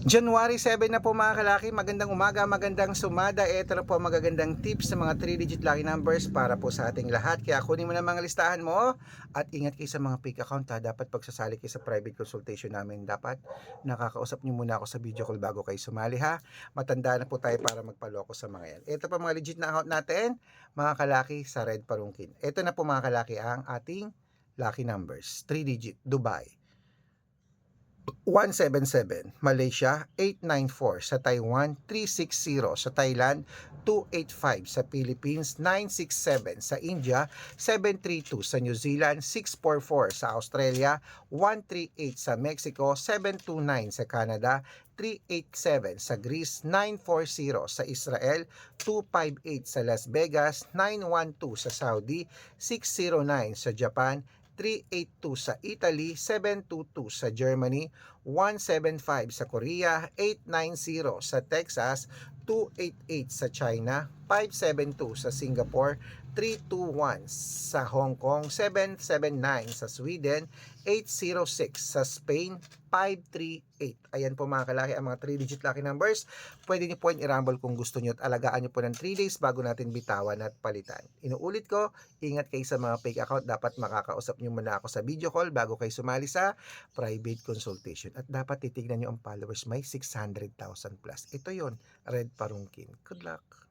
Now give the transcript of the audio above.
January 7 na po mga kalaki, magandang umaga, magandang sumada. Ito na po ang magagandang tips sa mga 3-digit lucky numbers para po sa ating lahat. Kaya kunin mo na mga listahan mo at ingat kayo sa mga fake account ha. Dapat pagsasali kayo sa private consultation namin, dapat nakakausap nyo muna ako sa video call bago kayo sumali ha. Matanda na po tayo para magpaloko sa mga yan. Ito pa mga legit na account natin, mga kalaki sa Red Parungkin. Ito na po mga kalaki ang ating lucky numbers. 3-digit, Dubai 177, Malaysia 894, sa Taiwan 360, sa Thailand 285, sa Philippines 967, sa India 732, sa New Zealand 644, sa Australia 138, sa Mexico 729, sa Canada 387, sa Greece 940, sa Israel 258, sa Las Vegas 912, sa Saudi 609, sa Japan 382, sa Italy 722, sa Germany 175, sa Korea 890, sa Texas 288, sa China 572, sa Singapore 321, sa Hong Kong 779, sa Sweden 806, sa Spain 538. Ayan po mga kalaki ang mga 3-digit lucky numbers. Pwede niyo po i-rumble kung gusto niyo at alagaan niyo po ng 3 days bago natin bitawan at palitan. Inuulit ko, ingat kayo sa mga fake account. Dapat makakausap niyo muna ako sa video call bago kayo sumali sa private consultation. At dapat titignan niyo ang followers, may 600,000 plus. Ito yon, Red Parungkin. Good luck!